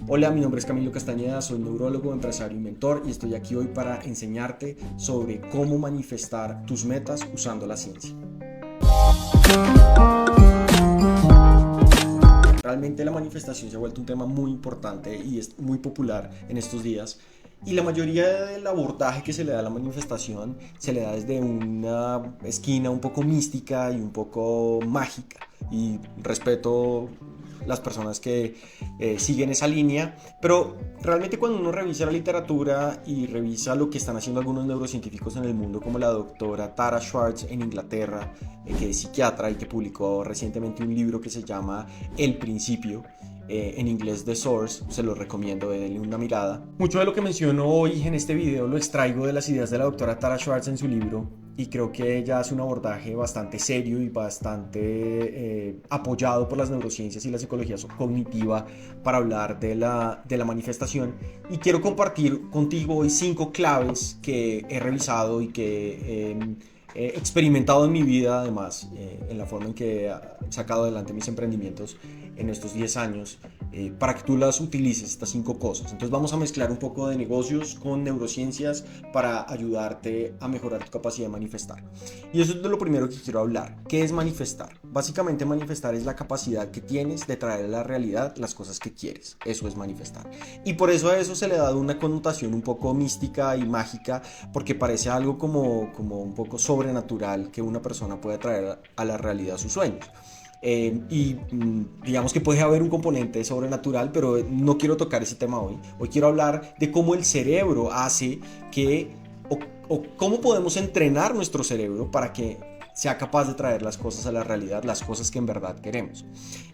Hola, mi nombre es Camilo Castañeda, soy neurólogo, empresario y mentor y estoy aquí hoy para enseñarte sobre cómo manifestar tus metas usando la ciencia. Realmente la manifestación se ha vuelto un tema muy importante y es muy popular en estos días. Y la mayoría del abordaje que se le da a la manifestación se le da desde una esquina un poco mística y un poco mágica. Y respeto las personas que siguen esa línea, pero realmente cuando uno revisa la literatura y revisa lo que están haciendo algunos neurocientíficos en el mundo, como la doctora Tara Schwartz en Inglaterra, que es psiquiatra y que publicó recientemente un libro que se llama El Principio, en inglés The Source, se lo recomiendo, denle una mirada. Mucho de lo que menciono hoy en este video lo extraigo de las ideas de la doctora Tara Schwartz en su libro y creo que ella hace un abordaje bastante serio y bastante apoyado por las neurociencias y la psicología cognitiva para hablar de la manifestación, y quiero compartir contigo hoy 5 claves que he revisado y que he experimentado en mi vida, además, en la forma en que he sacado adelante mis emprendimientos en estos 10 años, para que tú las utilices, estas 5 cosas. Entonces vamos a mezclar un poco de negocios con neurociencias para ayudarte a mejorar tu capacidad de manifestar. Y eso es de lo primero que quiero hablar. ¿Qué es manifestar? Básicamente manifestar es la capacidad que tienes de traer a la realidad las cosas que quieres. Eso es manifestar. Y por eso a eso se le ha dado una connotación un poco mística y mágica, porque parece algo como un poco sobrenatural que una persona puede traer a la realidad sus sueños. Digamos que puede haber un componente sobrenatural, pero no quiero tocar ese tema hoy. Hoy quiero hablar de cómo el cerebro hace que, o cómo podemos entrenar nuestro cerebro para que sea capaz de traer las cosas a la realidad, las cosas que en verdad queremos.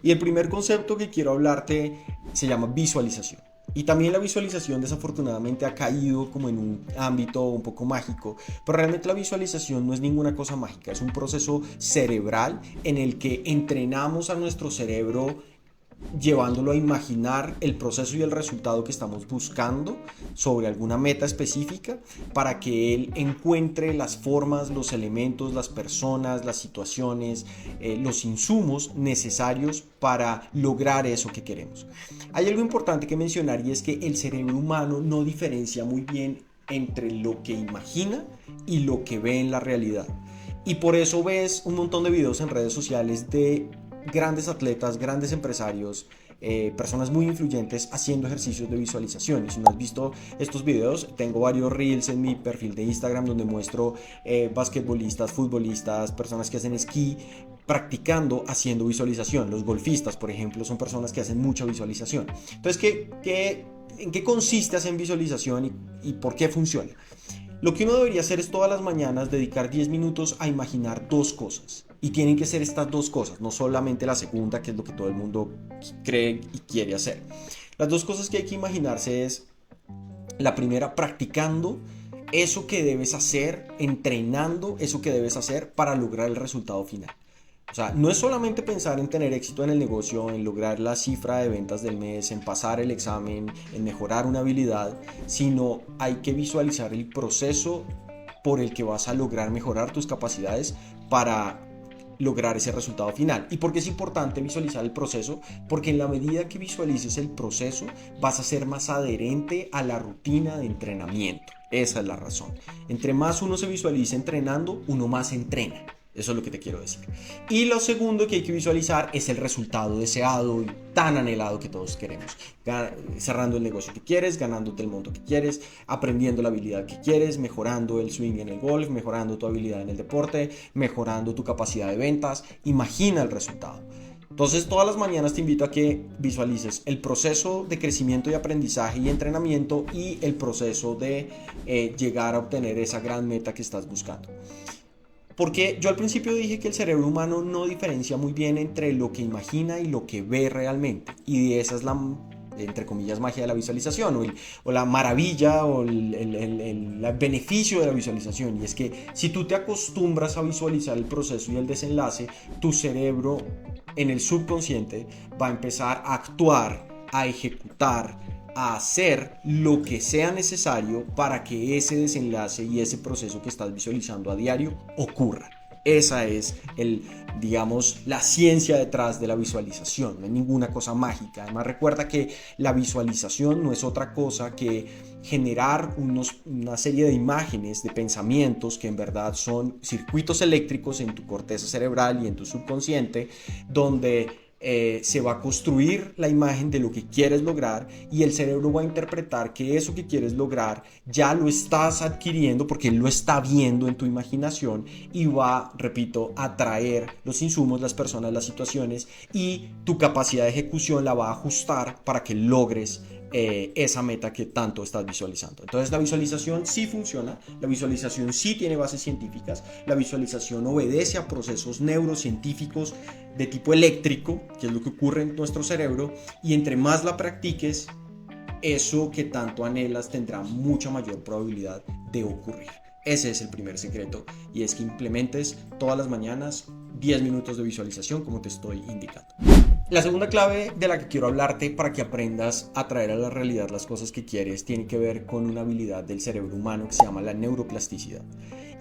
Y el primer concepto que quiero hablarte se llama visualización. Y también la visualización desafortunadamente ha caído como en un ámbito un poco mágico, pero realmente la visualización no es ninguna cosa mágica, es un proceso cerebral en el que entrenamos a nuestro cerebro llevándolo a imaginar el proceso y el resultado que estamos buscando sobre alguna meta específica, para que él encuentre las formas, los elementos, las personas, las situaciones, los insumos necesarios para lograr eso que queremos. Hay algo importante que mencionar, y es que el cerebro humano no diferencia muy bien entre lo que imagina y lo que ve en la realidad. Y por eso ves un montón de videos en redes sociales de grandes atletas, grandes empresarios, personas muy influyentes haciendo ejercicios de visualización. Y si no has visto estos videos, tengo varios reels en mi perfil de Instagram donde muestro basquetbolistas, futbolistas, personas que hacen esquí practicando haciendo visualización. Los golfistas, por ejemplo, son personas que hacen mucha visualización. Entonces, ¿en qué consiste hacer visualización y por qué funciona? Lo que uno debería hacer es todas las mañanas dedicar 10 minutos a imaginar 2 cosas. Y tienen que ser estas 2 cosas, no solamente la segunda, que es lo que todo el mundo cree y quiere hacer. Las 2 cosas que hay que imaginarse es: la primera, practicando eso que debes hacer, entrenando eso que debes hacer para lograr el resultado final. O sea, no es solamente pensar en tener éxito en el negocio, en lograr la cifra de ventas del mes, en pasar el examen, en mejorar una habilidad, sino hay que visualizar el proceso por el que vas a lograr mejorar tus capacidades para lograr ese resultado final. ¿Y por qué es importante visualizar el proceso? Porque en la medida que visualices el proceso, vas a ser más adherente a la rutina de entrenamiento. Esa es la razón. Entre más uno se visualice entrenando, uno más entrena. Eso es lo que te quiero decir. Y lo segundo que hay que visualizar es el resultado deseado y tan anhelado que todos queremos. Cerrando el negocio que quieres, ganándote el monto que quieres, aprendiendo la habilidad que quieres, mejorando el swing en el golf, mejorando tu habilidad en el deporte, mejorando tu capacidad de ventas. Imagina el resultado. Entonces, todas las mañanas te invito a que visualices el proceso de crecimiento y aprendizaje y entrenamiento, y el proceso de llegar a obtener esa gran meta que estás buscando. Porque yo al principio dije que el cerebro humano no diferencia muy bien entre lo que imagina y lo que ve realmente. Y esa es la, entre comillas, magia de la visualización, o la maravilla, o el beneficio de la visualización. Y es que si tú te acostumbras a visualizar el proceso y el desenlace, tu cerebro en el subconsciente va a empezar a actuar, a ejecutar, a hacer lo que sea necesario para que ese desenlace y ese proceso que estás visualizando a diario ocurra. Esa es digamos, la ciencia detrás de la visualización. No hay ninguna cosa mágica. Además, recuerda que la visualización no es otra cosa que generar una serie de imágenes, de pensamientos que en verdad son circuitos eléctricos en tu corteza cerebral y en tu subconsciente, donde se va a construir la imagen de lo que quieres lograr y el cerebro va a interpretar que eso que quieres lograr ya lo estás adquiriendo porque él lo está viendo en tu imaginación y va, repito, a traer los insumos, las personas, las situaciones, y tu capacidad de ejecución la va a ajustar para que logres esa meta que tanto estás visualizando. Entonces la visualización sí funciona, la visualización sí tiene bases científicas, la visualización obedece a procesos neurocientíficos de tipo eléctrico, que es lo que ocurre en nuestro cerebro, y entre más la practiques, eso que tanto anhelas tendrá mucha mayor probabilidad de ocurrir. Ese es el primer secreto, y es que implementes todas las mañanas 10 minutos de visualización como te estoy indicando. La segunda clave de la que quiero hablarte para que aprendas a traer a la realidad las cosas que quieres tiene que ver con una habilidad del cerebro humano que se llama la neuroplasticidad.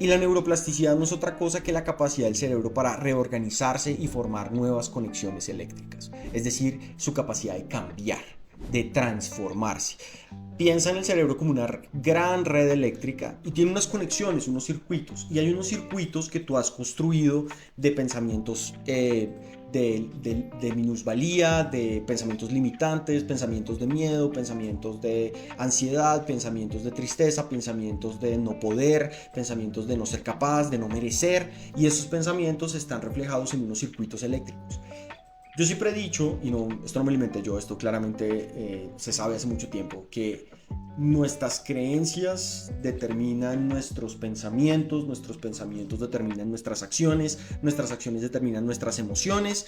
Y la neuroplasticidad no es otra cosa que la capacidad del cerebro para reorganizarse y formar nuevas conexiones eléctricas, es decir, su capacidad de cambiar, de transformarse. Piensa en el cerebro como una gran red eléctrica y tiene unas conexiones, unos circuitos, y hay unos circuitos que tú has construido de pensamientos de minusvalía, de pensamientos limitantes, pensamientos de miedo, pensamientos de ansiedad, pensamientos de tristeza, pensamientos de no poder, pensamientos de no ser capaz, de no merecer, y esos pensamientos están reflejados en unos circuitos eléctricos. Yo siempre he dicho, y no, esto no me lo inventé yo, esto claramente se sabe hace mucho tiempo, que nuestras creencias determinan nuestros pensamientos determinan nuestras acciones determinan nuestras emociones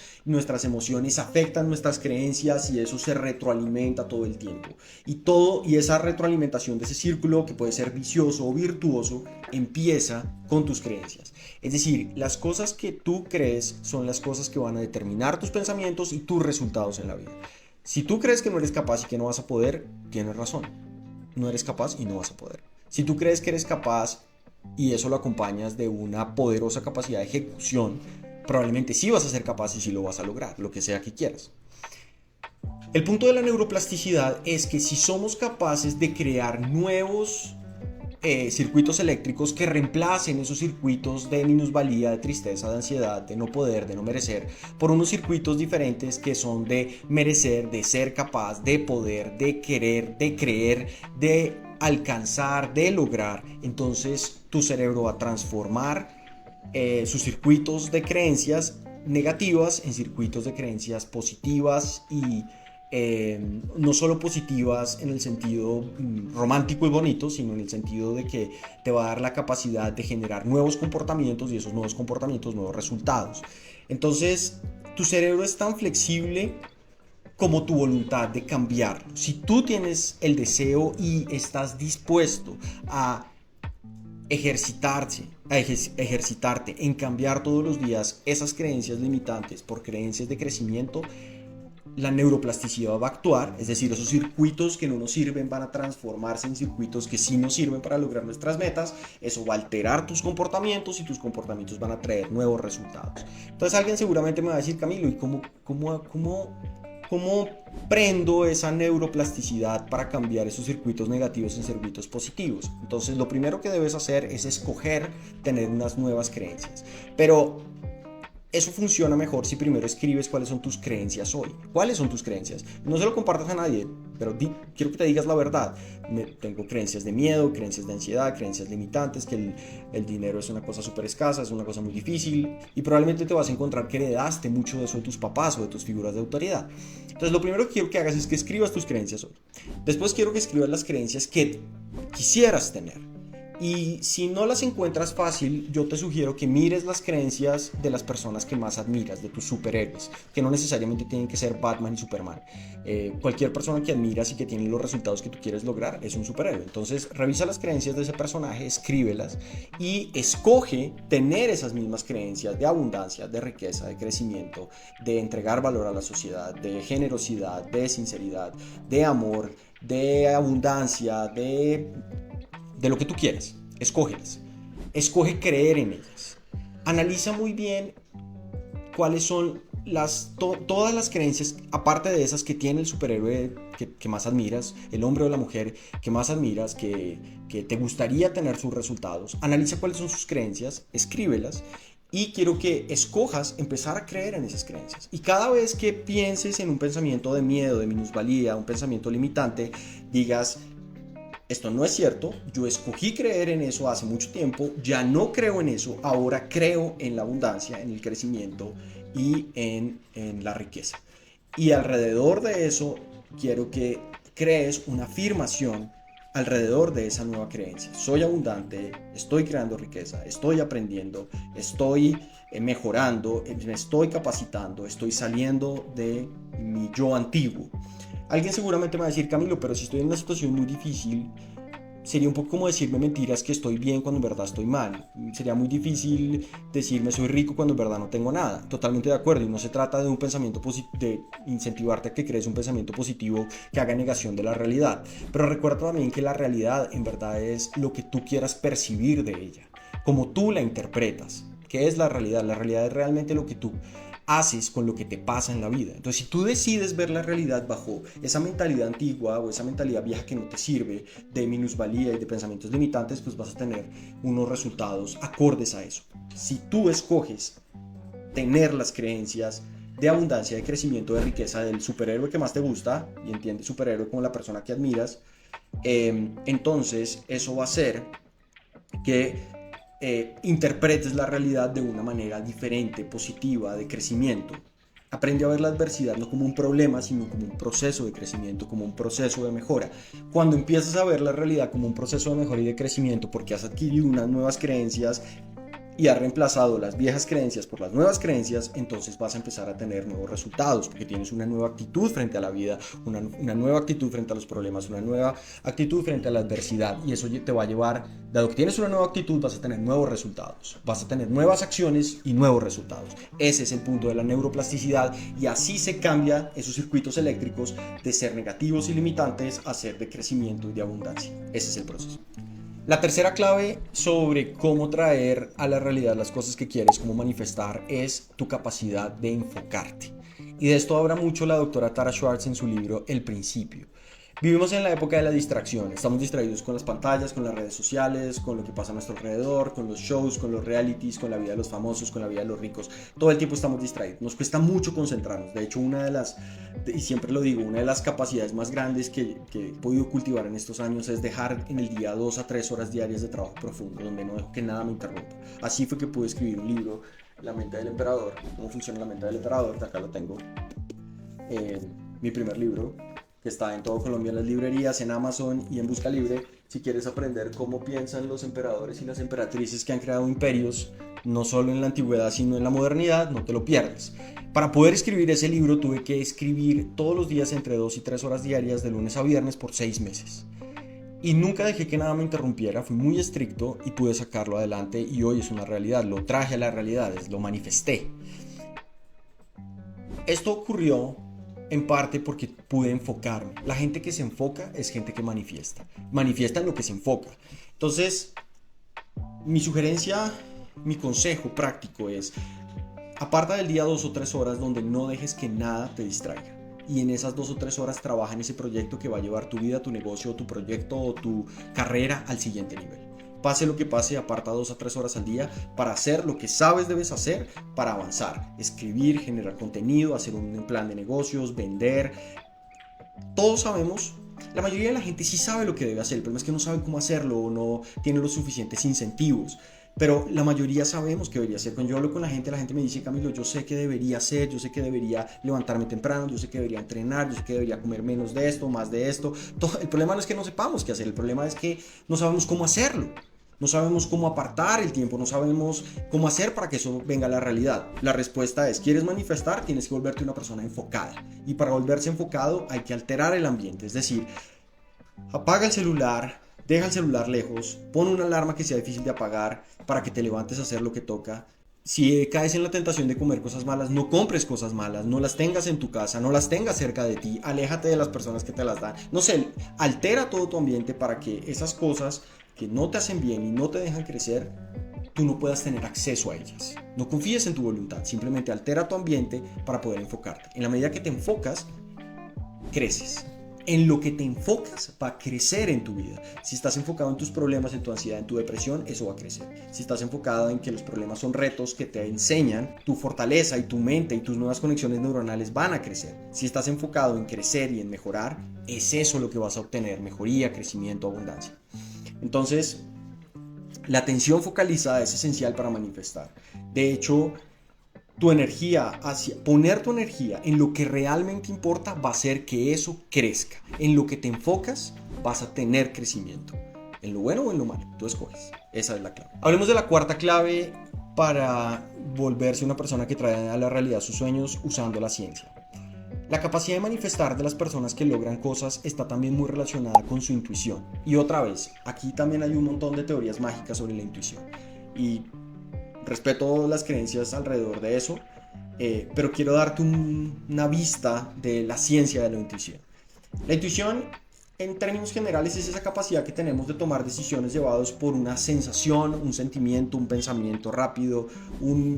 afectan nuestras creencias y eso se retroalimenta todo el tiempo. Y esa retroalimentación de ese círculo, que puede ser vicioso o virtuoso, empieza con tus creencias. Es decir, las cosas que tú crees son las cosas que van a determinar tus pensamientos y tus resultados en la vida. Si tú crees que no eres capaz y que no vas a poder, tienes razón. No eres capaz y no vas a poder. Si tú crees que eres capaz y eso lo acompañas de una poderosa capacidad de ejecución, probablemente sí vas a ser capaz y sí lo vas a lograr, lo que sea que quieras. El punto de la neuroplasticidad es que si somos capaces de crear nuevos circuitos eléctricos que reemplacen esos circuitos de minusvalía, de tristeza, de ansiedad, de no poder, de no merecer, por unos circuitos diferentes que son de merecer, de ser capaz, de poder, de querer, de creer, de alcanzar, de lograr, entonces tu cerebro va a transformar sus circuitos de creencias negativas en circuitos de creencias positivas y no solo positivas en el sentido romántico y bonito, sino en el sentido de que te va a dar la capacidad de generar nuevos comportamientos y esos nuevos comportamientos, nuevos resultados. Entonces, tu cerebro es tan flexible como tu voluntad de cambiarlo. Si tú tienes el deseo y estás dispuesto a ejercitarte en cambiar todos los días esas creencias limitantes por creencias de crecimiento, la neuroplasticidad va a actuar, es decir, esos circuitos que no nos sirven van a transformarse en circuitos que sí nos sirven para lograr nuestras metas. Eso va a alterar tus comportamientos y tus comportamientos van a traer nuevos resultados. Entonces alguien seguramente me va a decir, Camilo, ¿y cómo prendo esa neuroplasticidad para cambiar esos circuitos negativos en circuitos positivos? Entonces lo primero que debes hacer es escoger tener unas nuevas creencias. Pero eso funciona mejor si primero escribes cuáles son tus creencias hoy. ¿Cuáles son tus creencias? No se lo compartas a nadie, pero quiero que te digas la verdad. Tengo creencias de miedo, creencias de ansiedad, creencias limitantes, que el dinero es una cosa súper escasa, es una cosa muy difícil, y probablemente te vas a encontrar que heredaste mucho de eso de tus papás o de tus figuras de autoridad. Entonces lo primero que quiero que hagas es que escribas tus creencias hoy. Después quiero que escribas las creencias que quisieras tener. Y si no las encuentras fácil, yo te sugiero que mires las creencias de las personas que más admiras, de tus superhéroes, que no necesariamente tienen que ser Batman y Superman. Cualquier persona que admiras y que tiene los resultados que tú quieres lograr es un superhéroe. Entonces revisa las creencias de ese personaje, escríbelas y escoge tener esas mismas creencias de abundancia, de riqueza, de crecimiento, de entregar valor a la sociedad, de generosidad, de sinceridad, de amor, de abundancia, de lo que tú quieras. Escógelas. Escoge creer en ellas. Analiza muy bien cuáles son todas las creencias, aparte de esas que tiene el superhéroe que más admiras, el hombre o la mujer que más admiras, que te gustaría tener sus resultados. Analiza cuáles son sus creencias, escríbelas y quiero que escojas empezar a creer en esas creencias. Y cada vez que pienses en un pensamiento de miedo, de minusvalía, un pensamiento limitante, digas: esto no es cierto, yo escogí creer en eso hace mucho tiempo, ya no creo en eso, ahora creo en la abundancia, en el crecimiento y en la riqueza. Y alrededor de eso quiero que crees una afirmación alrededor de esa nueva creencia. Soy abundante, estoy creando riqueza, estoy aprendiendo, estoy mejorando, me estoy capacitando, estoy saliendo de mi yo antiguo. Alguien seguramente me va a decir: Camilo, pero si estoy en una situación muy difícil, sería un poco como decirme mentiras que estoy bien cuando en verdad estoy mal. Sería muy difícil decirme soy rico cuando en verdad no tengo nada. Totalmente de acuerdo, y no se trata de un pensamiento de incentivarte a que crees un pensamiento positivo que haga negación de la realidad. Pero recuerda también que la realidad en verdad es lo que tú quieras percibir de ella, como tú la interpretas. ¿Qué es la realidad? La realidad es realmente lo que tú haces con lo que te pasa en la vida. Entonces, si tú decides ver la realidad bajo esa mentalidad antigua o esa mentalidad vieja que no te sirve, de minusvalía y de pensamientos limitantes, pues vas a tener unos resultados acordes a eso. Si tú escoges tener las creencias de abundancia, de crecimiento, de riqueza del superhéroe que más te gusta, y entiendes superhéroe como la persona que admiras, entonces eso va a hacer que interpretes la realidad de una manera diferente, positiva, de crecimiento. Aprende a ver la adversidad no como un problema, sino como un proceso de crecimiento, como un proceso de mejora. Cuando empiezas a ver la realidad como un proceso de mejora y de crecimiento, porque has adquirido unas nuevas creencias y has reemplazado las viejas creencias por las nuevas creencias, entonces vas a empezar a tener nuevos resultados, porque tienes una nueva actitud frente a la vida, una nueva actitud frente a los problemas, una nueva actitud frente a la adversidad, y eso te va a llevar, dado que tienes una nueva actitud, vas a tener nuevos resultados, vas a tener nuevas acciones y nuevos resultados. Ese es el punto de la neuroplasticidad, y así se cambian esos circuitos eléctricos de ser negativos y limitantes a ser de crecimiento y de abundancia. Ese es el proceso. La tercera clave sobre cómo traer a la realidad las cosas que quieres, cómo manifestar, es tu capacidad de enfocarte. Y de esto habla mucho la doctora Tara Schwartz en su libro El Principio. Vivimos en la época de la distracción, estamos distraídos con las pantallas, con las redes sociales, con lo que pasa a nuestro alrededor, con los shows, con los realities, con la vida de los famosos, con la vida de los ricos. Todo el tiempo estamos distraídos, nos cuesta mucho concentrarnos. De hecho, y siempre lo digo, una de las capacidades más grandes que he podido cultivar en estos años es dejar en el día 2 a 3 horas diarias de trabajo profundo, donde no dejo que nada me interrumpa. Así fue que pude escribir un libro, La mente del emperador, cómo funciona la mente del emperador, acá lo tengo, mi primer libro, que está en todo Colombia en las librerías, en Amazon y en Busca Libre. Si quieres aprender cómo piensan los emperadores y las emperatrices que han creado imperios, no solo en la antigüedad sino en la modernidad, no te lo pierdas. Para poder escribir ese libro tuve que escribir todos los días entre 2 y 3 horas diarias de lunes a viernes por 6 meses. Y nunca dejé que nada me interrumpiera, fui muy estricto y pude sacarlo adelante, y hoy es una realidad, lo traje a la realidad, lo manifesté. Esto ocurrió en parte porque pude enfocarme. La gente que se enfoca es gente que manifiesta en lo que se enfoca. Entonces, mi sugerencia, mi consejo práctico es: aparta del día 2 o 3 horas donde no dejes que nada te distraiga, y en esas 2 o 3 horas trabaja en ese proyecto que va a llevar tu vida, tu negocio, tu proyecto o tu carrera al siguiente nivel. Pase lo que pase, aparta 2 a 3 horas al día para hacer lo que sabes debes hacer para avanzar, escribir, generar contenido, hacer un plan de negocios, vender. Todos sabemos, la mayoría de la gente sí sabe lo que debe hacer, el problema es que no sabe cómo hacerlo o no tiene los suficientes incentivos. Pero la mayoría sabemos que debería hacer. Cuando yo hablo con la gente me dice: Camilo, yo sé que debería hacer, yo sé que debería levantarme temprano, yo sé que debería entrenar, yo sé que debería comer menos de esto, más de esto. El problema no es que no sepamos qué hacer, el problema es que no sabemos cómo hacerlo. No sabemos cómo apartar el tiempo, no sabemos cómo hacer para que eso venga a la realidad. La respuesta es: ¿quieres manifestar? Tienes que volverte una persona enfocada. Y para volverse enfocado hay que alterar el ambiente, es decir, apaga el celular, deja el celular lejos, pon una alarma que sea difícil de apagar para que te levantes a hacer lo que toca. Si caes en la tentación de comer cosas malas, no compres cosas malas, no las tengas en tu casa, no las tengas cerca de ti, aléjate de las personas que te las dan. No sé, altera todo tu ambiente para que esas cosas que no te hacen bien y no te dejan crecer tú no puedas tener acceso a ellas. No confíes en tu voluntad, simplemente altera tu ambiente para poder enfocarte. En la medida que te enfocas, creces. En lo que te enfocas va a crecer en tu vida. Si estás enfocado en tus problemas, en tu ansiedad, en tu depresión, eso va a crecer. Si estás enfocado en que los problemas son retos que te enseñan, tu fortaleza y tu mente y tus nuevas conexiones neuronales van a crecer. Si estás enfocado en crecer y en mejorar, es eso lo que vas a obtener: mejoría, crecimiento, abundancia. Entonces, la atención focalizada es esencial para manifestar. De hecho, poner tu energía en lo que realmente importa va a hacer que eso crezca. En lo que te enfocas vas a tener crecimiento. En lo bueno o en lo malo, tú escoges. Esa es la clave. Hablemos de la cuarta clave para volverse una persona que trae a la realidad sus sueños usando la ciencia. La capacidad de manifestar de las personas que logran cosas está también muy relacionada con su intuición. Y otra vez, aquí también hay un montón de teorías mágicas sobre la intuición. Y respeto las creencias alrededor de eso, pero quiero darte una vista de la ciencia de la intuición. La intuición, en términos generales, es esa capacidad que tenemos de tomar decisiones llevados por una sensación, un sentimiento, un pensamiento rápido,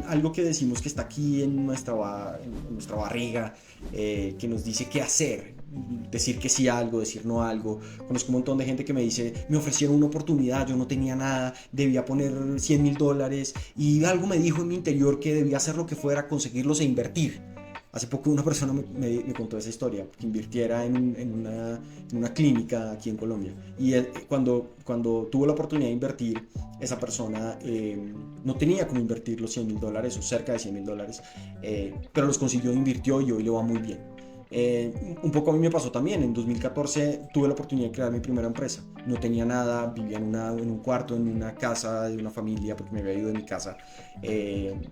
algo que decimos que está aquí en nuestra barriga, que nos dice qué hacer. Decir que sí a algo, decir no a algo. Conozco un montón de gente que me dice: me ofrecieron una oportunidad, yo no tenía nada, debía poner $100,000 y algo me dijo en mi interior que debía hacer lo que fuera, conseguirlos e invertir. Hace poco una persona me contó esa historia, que invirtiera en una clínica aquí en Colombia. Y cuando tuvo la oportunidad de invertir, esa persona no tenía cómo invertir los $100,000 o cerca de $100,000, pero los consiguió, invirtió y hoy le va muy bien. Un poco a mí me pasó también. En 2014 tuve la oportunidad de crear mi primera empresa. No tenía nada, vivía en un cuarto, en una casa de una familia, porque me había ido de mi casa.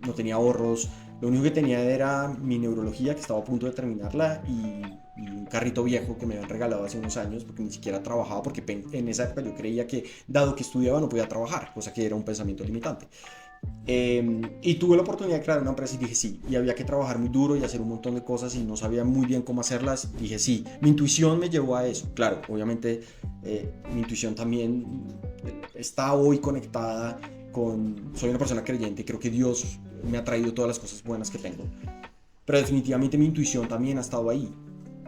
No tenía ahorros. Lo único que tenía era mi neurología, que estaba a punto de terminarla, y un carrito viejo que me habían regalado hace unos años, porque ni siquiera trabajaba, porque en esa época yo creía que, dado que estudiaba, no podía trabajar, cosa que era un pensamiento limitante. Y tuve la oportunidad de crear una empresa y dije sí, y había que trabajar muy duro y hacer un montón de cosas y no sabía muy bien cómo hacerlas. Dije sí, mi intuición me llevó a eso. Claro, obviamente mi intuición también está hoy conectada soy una persona creyente, creo que Dios me ha traído todas las cosas buenas que tengo, pero definitivamente mi intuición también ha estado ahí.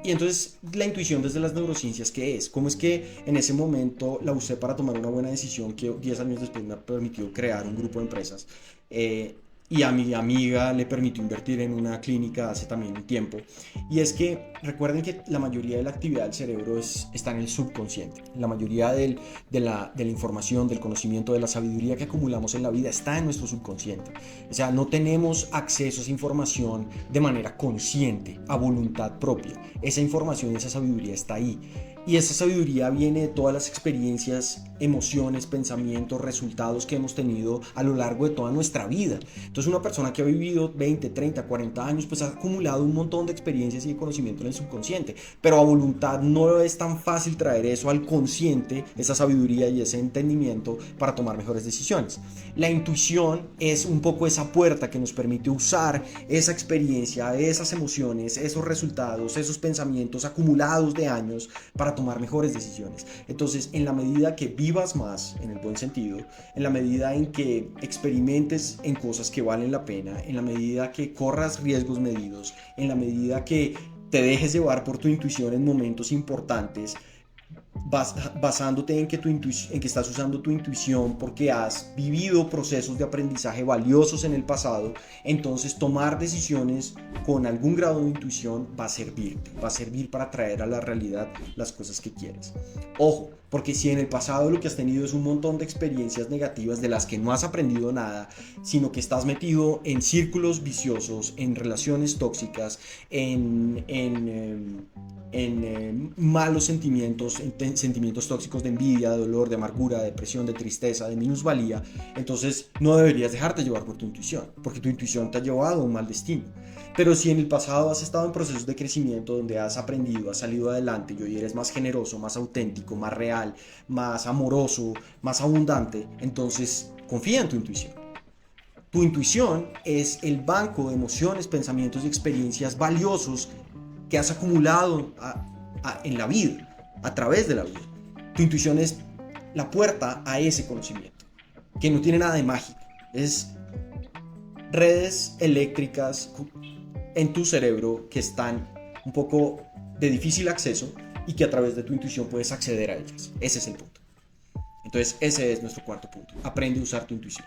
Y entonces, la intuición desde las neurociencias, ¿qué es? ¿Cómo es que en ese momento la usé para tomar una buena decisión que 10 años después me ha permitido crear un grupo de empresas? Y a mi amiga le permitió invertir en una clínica hace también un tiempo. Y es que recuerden que la mayoría de la actividad del cerebro está en el subconsciente. La mayoría de la información, del conocimiento, de la sabiduría que acumulamos en la vida está en nuestro subconsciente. O sea, no tenemos acceso a esa información de manera consciente, a voluntad propia. Esa información, esa sabiduría está ahí. Y esa sabiduría viene de todas las experiencias, emociones, pensamientos, resultados que hemos tenido a lo largo de toda nuestra vida. Entonces, una persona que ha vivido 20, 30, 40 años, pues ha acumulado un montón de experiencias y de conocimiento en el subconsciente. Pero a voluntad no es tan fácil traer eso al consciente, esa sabiduría y ese entendimiento para tomar mejores decisiones. La intuición es un poco esa puerta que nos permite usar esa experiencia, esas emociones, esos resultados, esos pensamientos acumulados de años para tomar mejores decisiones. Entonces, en la medida que vivas más, en el buen sentido, en la medida en que experimentes en cosas que valen la pena, en la medida que corras riesgos medidos, en la medida que te dejes llevar por tu intuición en momentos importantes, basándote en que estás usando tu intuición porque has vivido procesos de aprendizaje valiosos en el pasado, entonces tomar decisiones con algún grado de intuición va a servir para traer a la realidad las cosas que quieres. Ojo, porque si en el pasado lo que has tenido es un montón de experiencias negativas de las que no has aprendido nada, sino que estás metido en círculos viciosos, en relaciones tóxicas, en malos sentimientos, en sentimientos tóxicos de envidia, de dolor, de amargura, de depresión, de tristeza, de minusvalía, entonces no deberías dejarte llevar por tu intuición, porque tu intuición te ha llevado a un mal destino. Pero si en el pasado has estado en procesos de crecimiento donde has aprendido, has salido adelante y hoy eres más generoso, más auténtico, más real, más amoroso, más abundante, entonces confía en tu intuición. Tu intuición es el banco de emociones, pensamientos y experiencias valiosos que has acumulado en la vida, a través de la vida. Tu intuición es la puerta a ese conocimiento, que no tiene nada de mágico. Es redes eléctricas en tu cerebro que están un poco de difícil acceso y que a través de tu intuición puedes acceder a ellas. Ese es el punto. Entonces ese es nuestro cuarto punto. Aprende a usar tu intuición.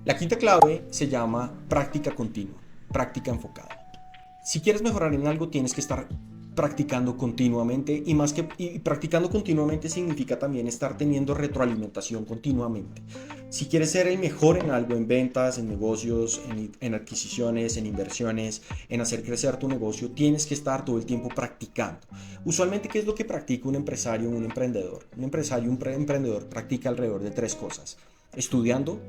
La quinta clave se llama práctica continua, práctica enfocada. Si quieres mejorar en algo, tienes que estar practicando continuamente y practicando continuamente significa también estar teniendo retroalimentación continuamente. Si quieres ser el mejor en algo, en ventas, en negocios, en adquisiciones, en inversiones, en hacer crecer tu negocio, tienes que estar todo el tiempo practicando. Usualmente, ¿qué es lo que practica un empresario o un emprendedor? Un empresario o un emprendedor practica alrededor de 3 cosas. Estudiando,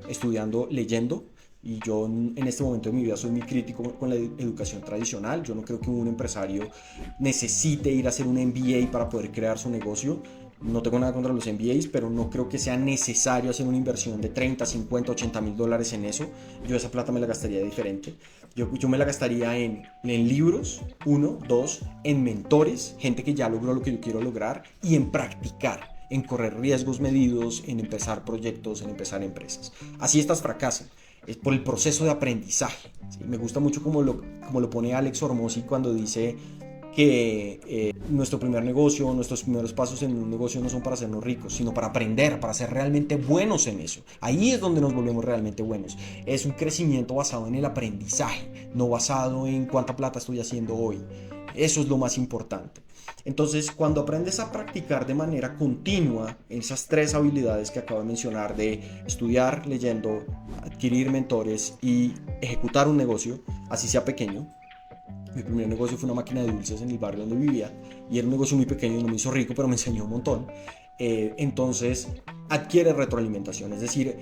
leyendo. Y yo en este momento de mi vida soy muy crítico con la educación tradicional. Yo no creo que un empresario necesite ir a hacer un MBA para poder crear su negocio. No tengo nada contra los MBAs, pero no creo que sea necesario hacer una inversión de 30, 50, 80 mil dólares en eso. Yo esa plata me la gastaría diferente. Yo me la gastaría en libros, 1, 2, en mentores, gente que ya logró lo que yo quiero lograr, y en practicar, en correr riesgos medidos, en empezar proyectos, en empezar empresas. Así estas fracasan. Es por el proceso de aprendizaje, ¿sí? Me gusta mucho como lo pone Alex Hormozi cuando dice que nuestro primer negocio, nuestros primeros pasos en un negocio no son para hacernos ricos, sino para aprender, para ser realmente buenos en eso. Ahí es donde nos volvemos realmente buenos. Es un crecimiento basado en el aprendizaje, no basado en cuánta plata estoy haciendo hoy. Eso es lo más importante. Entonces, cuando aprendes a practicar de manera continua esas 3 habilidades que acabo de mencionar, de estudiar leyendo, adquirir mentores y ejecutar un negocio, así sea pequeño. Mi primer negocio fue una máquina de dulces en el barrio donde vivía y era un negocio muy pequeño, no me hizo rico, pero me enseñó un montón. Entonces adquiere retroalimentación, es decir,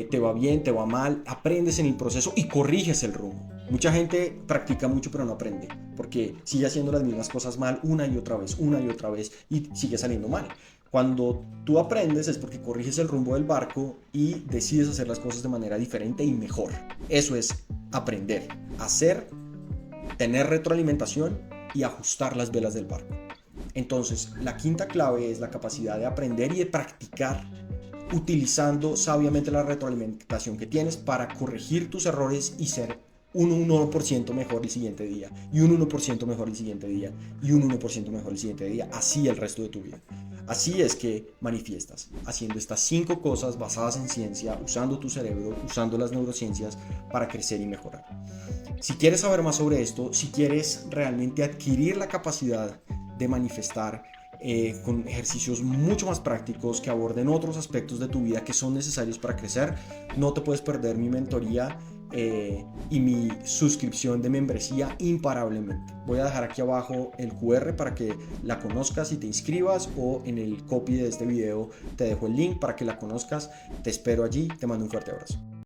te va bien, te va mal, aprendes en el proceso y corriges el rumbo. Mucha gente practica mucho pero no aprende, porque sigue haciendo las mismas cosas mal una y otra vez y sigue saliendo mal. Cuando tú aprendes es porque corriges el rumbo del barco y decides hacer las cosas de manera diferente y mejor. Eso es aprender, hacer, tener retroalimentación y ajustar las velas del barco. Entonces, la quinta clave es la capacidad de aprender y de practicar utilizando sabiamente la retroalimentación que tienes para corregir tus errores y ser un 1% mejor el siguiente día, y un 1% mejor el siguiente día, y un 1% mejor el siguiente día, así el resto de tu vida. Así es que manifiestas, haciendo estas 5 cosas basadas en ciencia, usando tu cerebro, usando las neurociencias para crecer y mejorar. Si quieres saber más sobre esto, si quieres realmente adquirir la capacidad de manifestar con ejercicios mucho más prácticos que aborden otros aspectos de tu vida que son necesarios para crecer, no te puedes perder mi mentoría y mi suscripción de membresía imparablemente. Voy a dejar aquí abajo el QR para que la conozcas y te inscribas, o en el copy de este video te dejo el link para que la conozcas. Te espero allí, te mando un fuerte abrazo.